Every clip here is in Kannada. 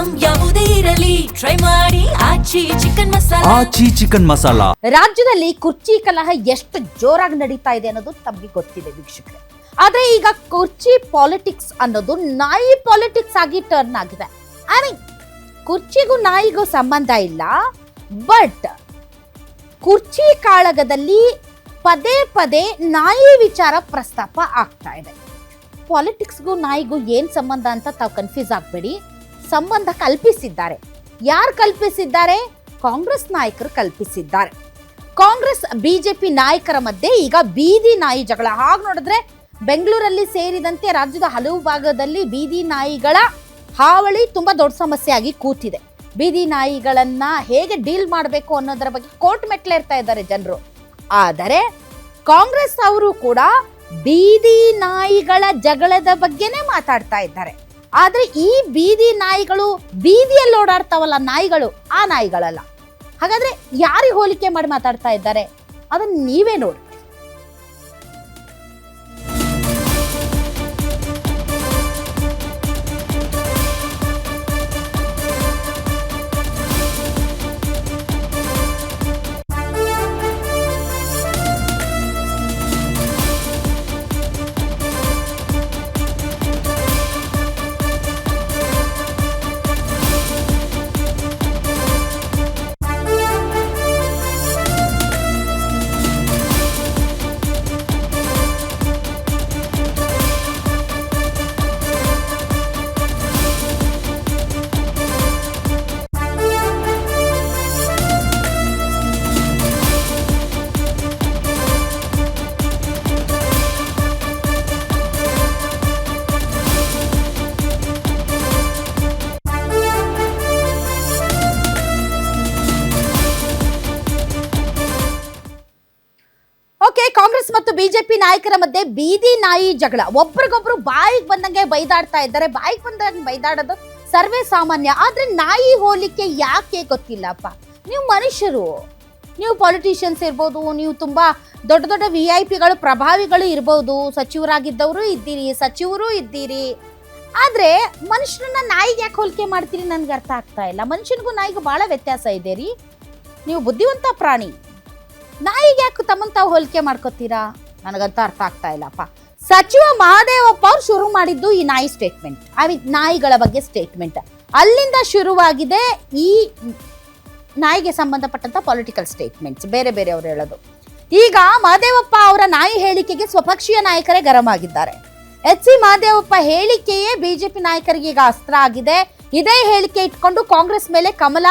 ಐಟಂ ಯಾವುದೇ ಇರಲಿ ಟ್ರೈ ಮಾಡಿ ಆಚಿ ಚಿಕನ್ ಮಸಾಲಾ. ರಾಜ್ಯದಲ್ಲಿ ಕುರ್ಚಿ ಕಲಹ ಎಷ್ಟು ಜೋರಾಗಿ ನಡೀತಾ ಇದೆ ಅನ್ನೋದು ತಮಗೆ ಗೊತ್ತಿದೆ ವೀಕ್ಷಕರೇ. ಆದ್ರೆ ಈಗ ಕುರ್ಚಿ ಪಾಲಿಟಿಕ್ಸ್ ಅನ್ನೋದು ನಾಯಿ ಪಾಲಿಟಿಕ್ಸ್ ಆಗಿ ಟರ್ನ್ ಆಗಿದೆ. ಐ ಮೀನ್ ಕುರ್ಚಿಗೂ ನಾಯಿಗೂ ಸಂಬಂಧ ಇಲ್ಲ, ಬಟ್ ಕುರ್ಚಿ ಕಾಳಗದಲ್ಲಿ ಪದೇ ಪದೇ ನಾಯಿ ವಿಚಾರ ಪ್ರಸ್ತಾಪ ಆಗ್ತಾ ಇದೆ. ಪಾಲಿಟಿಕ್ಸ್ಗೂ ನಾಯಿಗೂ ಏನ್ ಸಂಬಂಧ ಅಂತ ತಾವು ಕನ್ಫ್ಯೂಸ್ ಆಗಬೇಡಿ. ಸಂಬಂಧ ಕಲ್ಪಿಸಿದ್ದಾರೆ. ಯಾರು ಕಲ್ಪಿಸಿದ್ದಾರೆ? ಕಾಂಗ್ರೆಸ್ ನಾಯಕರು ಕಲ್ಪಿಸಿದ್ದಾರೆ. ಕಾಂಗ್ರೆಸ್ ಬಿಜೆಪಿ ನಾಯಕರ ಮಧ್ಯೆ ಈಗ ಬೀದಿ ನಾಯಿ ಜಗಳ. ಹಾಗೆ ನೋಡಿದ್ರೆ ಬೆಂಗಳೂರಲ್ಲಿ ಸೇರಿದಂತೆ ರಾಜ್ಯದ ಹಲವು ಭಾಗದಲ್ಲಿ ಬೀದಿ ನಾಯಿಗಳ ಹಾವಳಿ ತುಂಬಾ ದೊಡ್ಡ ಸಮಸ್ಯೆ ಆಗಿ ಕೂತಿದೆ. ಬೀದಿ ನಾಯಿಗಳನ್ನ ಹೇಗೆ ಡೀಲ್ ಮಾಡಬೇಕು ಅನ್ನೋದರ ಬಗ್ಗೆ ಕೋರ್ಟ್ ಮೆಟ್ಲೇರ್ತಾ ಇದ್ದಾರೆ ಜನರು. ಆದರೆ ಕಾಂಗ್ರೆಸ್ ಅವರು ಕೂಡ ಬೀದಿ ನಾಯಿಗಳ ಜಗಳದ ಬಗ್ಗೆನೇ ಮಾತಾಡ್ತಾ ಇದ್ದಾರೆ. ಆದ್ರೆ ಈ ಬೀದಿ ನಾಯಿಗಳು ಬೀದಿಯಲ್ಲಿ ಓಡಾಡ್ತಾವಲ್ಲ ನಾಯಿಗಳು, ಆ ನಾಯಿಗಳಲ್ಲ. ಹಾಗಾದ್ರೆ ಯಾರಿಗೆ ಹೋಲಿಕೆ ಮಾಡಿ ಮಾತಾಡ್ತಾ ಇದ್ದಾರೆ ಅದನ್ನ ನೀವೇ ನೋಡಿ. ಕಾಂಗ್ರೆಸ್ ಮತ್ತು ಬಿಜೆಪಿ ನಾಯಕರ ಮಧ್ಯೆ ಬೀದಿ ನಾಯಿ ಜಗಳ. ಒಬ್ರಿಗೊಬ್ರು ಬಾಯಿಗೆ ಬಂದಂಗೆ ಬೈದಾಡ್ತಾ ಇದ್ದಾರೆ. ಬಾಯಿಗೆ ಬಂದಂಗೆ ಬೈದಾಡೋದು ಸರ್ವೇ ಸಾಮಾನ್ಯ. ಆದ್ರೆ ನಾಯಿ ಹೋಲಿಕೆ ಯಾಕೆ ಗೊತ್ತಿಲ್ಲಪ್ಪ. ನೀವು ಮನುಷ್ಯರು, ನೀವು ಪಾಲಿಟಿಷಿಯನ್ಸ್ ಇರ್ಬೋದು, ನೀವು ತುಂಬಾ ದೊಡ್ಡ ದೊಡ್ಡ VIP ಗಳು ಪ್ರಭಾವಿಗಳು ಇರ್ಬೋದು, ಸಚಿವರಾಗಿದ್ದವರು ಇದ್ದೀರಿ, ಸಚಿವರು ಇದ್ದೀರಿ. ಆದ್ರೆ ಮನುಷ್ಯರನ್ನ ನಾಯಿಗೆ ಯಾಕೆ ಹೋಲಿಕೆ ಮಾಡ್ತೀರಿ ನನ್ಗೆ ಅರ್ಥ ಆಗ್ತಾ ಇಲ್ಲ. ಮನುಷ್ಯನಿಗೂ ನಾಯಿಗೂ ಬಹಳ ವ್ಯತ್ಯಾಸ ಇದೆ ರೀ. ನೀವು ಬುದ್ಧಿವಂತ ಪ್ರಾಣಿ, ನಾಯಿಗೆ ಯಾಕೆ ತಮ್ಮನ್ನು ತಾವು ಹೋಲಿಕೆ ಮಾಡ್ಕೋತೀರಾ? ನನಗಂತ ಅರ್ಥ ಆಗ್ತಾ ಇಲ್ಲಪ್ಪ. ಸಚಿವ ಮಹದೇವಪ್ಪ ಅವ್ರು ಶುರು ಮಾಡಿದ್ದು ಈ ನಾಯಿ ಸ್ಟೇಟ್ಮೆಂಟ್, ಐ ಮೀನ್ ನಾಯಿಗಳ ಬಗ್ಗೆ ಸ್ಟೇಟ್ಮೆಂಟ್. ಅಲ್ಲಿಂದ ಶುರುವಾಗಿದೆ ಈ ನಾಯಿಗೆ ಸಂಬಂಧಪಟ್ಟಂತ ಪೊಲಿಟಿಕಲ್ ಸ್ಟೇಟ್ಮೆಂಟ್ಸ್ ಬೇರೆ ಬೇರೆ ಅವರು ಹೇಳೋದು. ಈಗ ಮಹದೇವಪ್ಪ ಅವರ ನಾಯಿ ಹೇಳಿಕೆಗೆ ಸ್ವಪಕ್ಷೀಯ ನಾಯಕರೇ ಗರಂ ಆಗಿದ್ದಾರೆ. HC ಮಹದೇವಪ್ಪ ಹೇಳಿಕೆಯೇ ಬಿಜೆಪಿ ನಾಯಕರಿಗೆ ಈಗ ಅಸ್ತ್ರ ಆಗಿದೆ. ಇದೇ ಹೇಳಿಕೆ ಇಟ್ಕೊಂಡು ಕಾಂಗ್ರೆಸ್ ಮೇಲೆ ಕಮಲ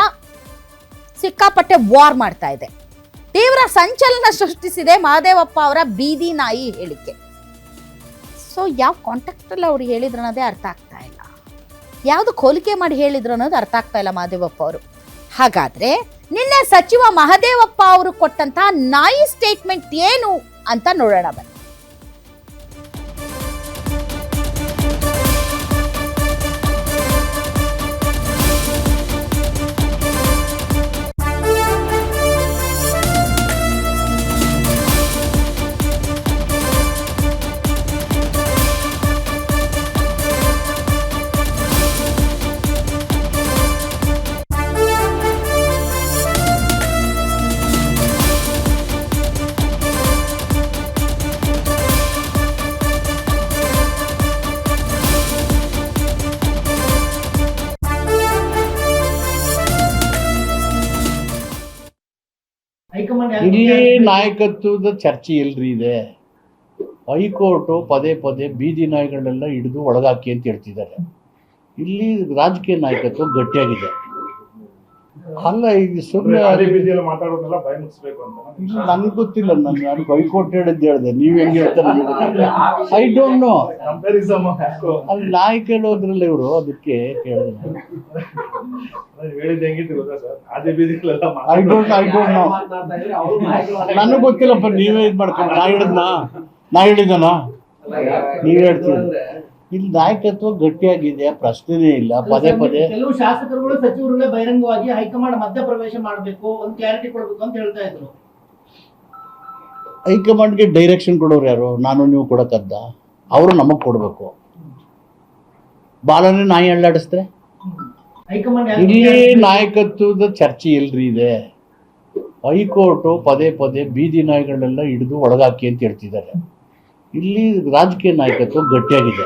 ಸಿಕ್ಕಾಪಟ್ಟೆ ವಾರ್ ಮಾಡ್ತಾ ಇದೆ. ತೀವ್ರ ಸಂಚಲನ ಸೃಷ್ಟಿಸಿದೆ ಮಹದೇವಪ್ಪ ಅವರ ಬೀದಿ ನಾಯಿ ಹೇಳಿಕೆ. ಸೊ ಯಾವ ಕಾಂಟ್ಯಾಕ್ಟ್ ಅಲ್ಲಿ ಅವ್ರು ಹೇಳಿದ್ರು ಅನ್ನೋದೇ ಅರ್ಥ ಆಗ್ತಾ ಇಲ್ಲ. ಯಾವ್ದು ಹೋಲಿಕೆ ಮಾಡಿ ಹೇಳಿದ್ರು ಅನ್ನೋದು ಅರ್ಥ ಆಗ್ತಾ ಇಲ್ಲ ಮಹದೇವಪ್ಪ ಅವರು. ಹಾಗಾದ್ರೆ ನಿನ್ನೆ ಸಚಿವ ಮಹದೇವಪ್ಪ ಅವರು ಕೊಟ್ಟಂತಹ ನಾಯಿ ಸ್ಟೇಟ್ಮೆಂಟ್ ಏನು ಅಂತ ನೋಡೋಣ ಬನ್ನಿ. ಇಲ್ಲಿ ನಾಯಕತ್ವದ ಚರ್ಚೆ ಎಲ್ರಿ ಇದೆ. ಹೈಕೋರ್ಟು ಪದೇ ಪದೇ ಬೀದಿ ನಾಯಿಗಳನ್ನೆಲ್ಲ ಹಿಡಿದು ಒಳಗಾಕಿ ಅಂತ ಹೇಳ್ತಿದ್ದಾರೆ. ಇಲ್ಲಿ ರಾಜಕೀಯ ನಾಯಕತ್ವ ಗಟ್ಟಿಯಾಗಿದೆ. ಅಲ್ಲ ಈಗ ಸುಮ್ಮನೆ ನನಗೆ ಗೊತ್ತಿಲ್ಲ. ನಾನು ಹೈಕೋರ್ಟ್ ಹೇಳಿದ್ದೆ, ನೀವ್ ಹೆಂಗೆ ಹೇಳ್ತಾರೆ ಐ ಡೋಂಟ್ ನೋ. ಅಲ್ಲಿ ನಾಯಕ ಹೇಳೋದ್ರಲ್ಲ ಇವರು, ಅದಕ್ಕೆ ಕೇಳಿದೆ. ನನಗೆ ಗೊತ್ತಿಲ್ಲಪ್ಪ, ನೀವೇ ಇದು ಮಾಡ್ಕೊಂಡು ನಾ ಹೇಳಿದನ ನೀವ್ ಹೇಳ್ತೀವಿ. ಇಲ್ಲಿ ನಾಯಕತ್ವ ಗಟ್ಟಿಯಾಗಿದೆ, ಪ್ರಶ್ನೆನೇ ಇಲ್ಲ. ಪದೇ ಪದೇ ಕೆಲವು ಶಾಸಕರುಗಳು ಸಚಿವರುಗಳೇ ಬಹಿರಂಗವಾಗಿ ಹೈಕಮಾಂಡ್ ಮಧ್ಯಪ್ರವೇಶ ಮಾಡಬೇಕು, ಒಂದು ಕ್ಲಾರಿಟಿ ಕೊಡಬೇಕು ಅಂತ ಹೇಳ್ತಾ ಇದ್ರು. ಹೈಕಮಾಂಡ್ಗೆ ಡೈರೆಕ್ಷನ್ ಕೊಡೋರು ಯಾರು? ನಾನು ನೀವು ಕೊಡಕ್ಕದ್ದ? ಅವರು ನಮಗ್ ಕೊಡ್ಬೇಕು. ಬಾಲನೇ ನಾಯಿ ಅಳ್ಳಾಡಿಸಿದ್ರೆ ಹೈಕಮಾಂಡ್ ಯಾಕೆ ಇಲ್ಲಿ ನಾಯಕತ್ವದ ಚರ್ಚೆ ಎಲ್ರಿ ಇದೆ. ಹೈಕೋರ್ಟು ಪದೇ ಪದೇ ಬೀದಿ ನಾಯಿಗಳನ್ನೆಲ್ಲ ಹಿಡಿದು ಒಳಗಾಕಿ ಅಂತ ಹೇಳ್ತಿದ್ದಾರೆ. ಇಲ್ಲಿ ರಾಜಕೀಯ ನಾಯಕತ್ವ ಗಟ್ಟಿಯಾಗಿದೆ.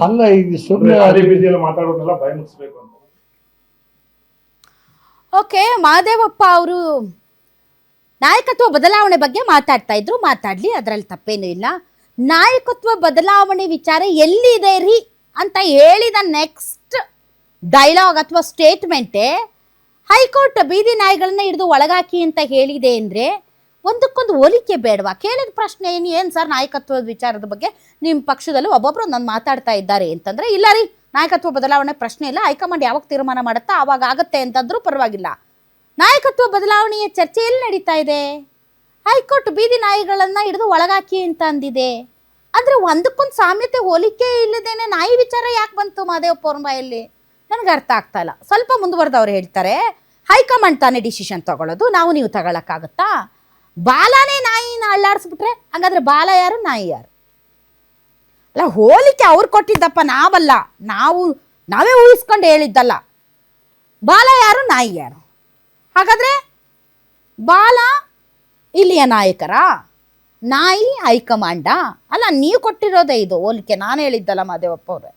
ಅಲ್ಲ, ಈಗ ಸುಮ್ಮನೆ ಅದೇ ಬೀದಿಯಲ್ಲಿ ಮಾತಾಡೋದೆಲ್ಲ ಭಯ ಮುಗಿಸ್ಬೇಕು ಅಂತ. ಓಕೆ, ಮಹದೇವಪ್ಪ ಅವರು ನಾಯಕತ್ವ ಬದಲಾವಣೆ ಬಗ್ಗೆ ಮಾತಾಡ್ತಾ ಇದ್ರು, ಮಾತಾಡ್ಲಿ, ಅದರಲ್ಲಿ ತಪ್ಪೇನೂ ಇಲ್ಲ. ನಾಯಕತ್ವ ಬದಲಾವಣೆ ವಿಚಾರ ಎಲ್ಲಿದೆ ರೀ ಅಂತ ಹೇಳಿದ ನೆಕ್ಸ್ಟ್ ಡೈಲಾಗ್ ಅಥವಾ ಸ್ಟೇಟ್ಮೆಂಟೇ ಹೈಕೋರ್ಟ್ ಬೀದಿ ನಾಯಿಗಳನ್ನ ಹಿಡಿದು ಒಳಗಾಕಿ ಅಂತ ಹೇಳಿದೆ ಅಂದರೆ ಒಂದಕ್ಕೊಂದು ಹೋಲಿಕೆ ಬೇಡವಾ? ಕೇಳಿದ ಪ್ರಶ್ನೆ ಏನು ಸರ್ ನಾಯಕತ್ವದ ವಿಚಾರದ ಬಗ್ಗೆ ನಿಮ್ಮ ಪಕ್ಷದಲ್ಲಿ ಒಬ್ಬೊಬ್ಬರು ನಾನು ಮಾತಾಡ್ತಾ ಇದ್ದಾರೆ ಅಂತಂದರೆ, ಇಲ್ಲ ರೀ ನಾಯಕತ್ವ ಬದಲಾವಣೆ ಪ್ರಶ್ನೆ ಇಲ್ಲ, ಹೈಕಮಾಂಡ್ ಯಾವಾಗ ತೀರ್ಮಾನ ಮಾಡುತ್ತಾ ಆವಾಗ ಆಗತ್ತೆ ಅಂತಂದ್ರೂ ಪರವಾಗಿಲ್ಲ. ನಾಯಕತ್ವ ಬದಲಾವಣೆಯ ಚರ್ಚೆ ಎಲ್ಲಿ ನಡೀತಾ ಇದೆ? ಹೈಕೋರ್ಟ್ ಬೀದಿ ನಾಯಿಗಳನ್ನು ಹಿಡಿದು ಒಳಗಾಕಿ ಅಂತ ಅಂದಿದೆ ಅಂದರೆ ಒಂದಕ್ಕೊಂದು ಸಾಮ್ಯತೆ ಹೋಲಿಕೆ ಇಲ್ಲದೇನೆ ನಾಯಿ ವಿಚಾರ ಯಾಕೆ ಬಂತು ಮಹದೇವಪ್ಪ ಅವ್ರ ಬಾಯಲ್ಲಿ? ನನಗೆ ಅರ್ಥ ಆಗ್ತಾ ಇಲ್ಲ. ಸ್ವಲ್ಪ ಮುಂದುವರೆದವ್ರು ಹೇಳ್ತಾರೆ, ಹೈಕಮಾಂಡ್ ತಾನೇ ಡಿಸಿಷನ್ ತಗೊಳ್ಳೋದು, ನಾವು ನೀವು ತಗೊಳಕ್ಕಾಗತ್ತಾ? ಬಾಲನೇ ನಾಯಿನ ಅಳ್ಳಾಡಿಸ್ಬಿಟ್ರೆ ಹಂಗಾದ್ರೆ ಬಾಲ ಯಾರು ನಾಯಿ ಯಾರು? ಅಲ್ಲ, ಹೋಲಿಕೆ ಅವ್ರು ಕೊಟ್ಟಿದ್ದಪ್ಪ, ನಾವಲ್ಲ, ನಾವೇ ಊಹಿಸ್ಕೊಂಡು ಹೇಳಿದ್ದಲ್ಲ. ಬಾಲ ಯಾರು ನಾಯಿ ಯಾರು? ಹಾಗಾದ್ರೆ ಬಾಲ ಇಲ್ಲಿಯ ನಾಯಕರ, ನಾಯಿ ಹೈಕಮಾಂಡ? ಅಲ್ಲ, ನೀವು ಕೊಟ್ಟಿರೋದೇ ಇದು ಹೋಲಿಕೆ, ನಾನು ಹೇಳಿದ್ದಲ್ಲ ಮಹದೇವಪ್ಪ ಅವರೇ.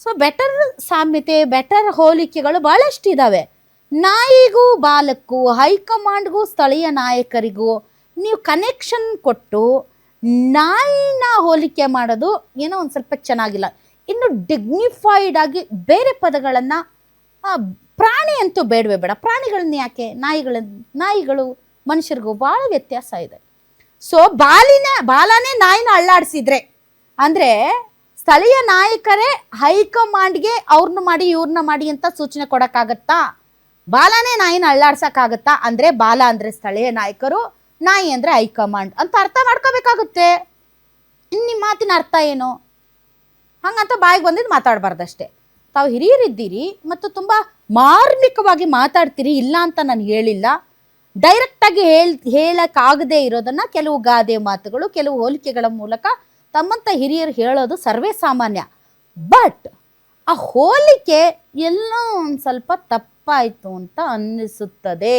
ಸೊ ಬೆಟರ್ ಸಾಮ್ಯತೆ, ಬೆಟರ್ ಹೋಲಿಕೆಗಳು ಭಾಳಷ್ಟಿದ್ದಾವೆ. ನಾಯಿಗೂ ಬಾಲಕ್ಕೂ, ಹೈಕಮಾಂಡ್ಗೂ ಸ್ಥಳೀಯ ನಾಯಕರಿಗೂ ನೀವು ಕನೆಕ್ಷನ್ ಕೊಟ್ಟು ನಾಯಿನ ಹೋಲಿಕೆ ಮಾಡೋದು ಏನೋ ಒಂದು ಸ್ವಲ್ಪ ಚೆನ್ನಾಗಿಲ್ಲ. ಇನ್ನು ಡಿಗ್ನಿಫೈಡ್ ಆಗಿ ಬೇರೆ ಪದಗಳನ್ನು, ಪ್ರಾಣಿ ಅಂತೂ ಬೇಡವೇ ಬೇಡ, ಪ್ರಾಣಿಗಳನ್ನ ಯಾಕೆ? ನಾಯಿಗಳು ಮನುಷ್ಯರಿಗೂ ಭಾಳ ವ್ಯತ್ಯಾಸ ಇದೆ. ಸೊ ಬಾಲನೇ ನಾಯಿನ ಅಳ್ಳಾಡಿಸಿದ್ರೆ ಅಂದರೆ ಸ್ಥಳೀಯ ನಾಯಕರೇ ಹೈಕಮಾಂಡ್ಗೆ ಅವ್ರನ್ನ ಮಾಡಿ ಇವ್ರನ್ನ ಮಾಡಿ ಅಂತ ಸೂಚನೆ ಕೊಡೋಕ್ಕಾಗತ್ತಾ? ಬಾಲನೇ ನಾಯಿನ ಅಳ್ಳಾಡ್ಸೋಕ್ಕಾಗತ್ತಾ? ಅಂದರೆ ಬಾಲ ಅಂದರೆ ಸ್ಥಳೀಯ ನಾಯಕರು, ನಾಯಿ ಅಂದರೆ ಹೈಕಮಾಂಡ್ ಅಂತ ಅರ್ಥ ಮಾಡ್ಕೋಬೇಕಾಗುತ್ತೆ. ನಿಮ್ಮ ಮಾತಿನ ಅರ್ಥ ಏನು? ಹಂಗಂತ ಬಾಯಿಗೆ ಬಂದಿದ್ದು ಮಾತಾಡಬಾರ್ದಷ್ಟೇ. ತಾವು ಹಿರಿಯರಿದ್ದೀರಿ ಮತ್ತು ತುಂಬ ಮಾರ್ಮಿಕವಾಗಿ ಮಾತಾಡ್ತೀರಿ, ಇಲ್ಲ ಅಂತ ನಾನು ಹೇಳಿಲ್ಲ. ಡೈರೆಕ್ಟಾಗಿ ಹೇಳಕ್ಕಾಗದೇ ಇರೋದನ್ನು ಕೆಲವು ಗಾದೆ ಮಾತುಗಳು, ಕೆಲವು ಹೋಲಿಕೆಗಳ ಮೂಲಕ ತಮ್ಮಂಥ ಹಿರಿಯರು ಹೇಳೋದು ಸರ್ವೇ ಸಾಮಾನ್ಯ. ಬಟ್ ಆ ಹೋಲಿಕೆ ಎಲ್ಲೋ ಒಂದು ಸ್ವಲ್ಪ ತಪ್ಪಾಯಿತು ಅಂತ ಅನ್ನಿಸುತ್ತದೆ.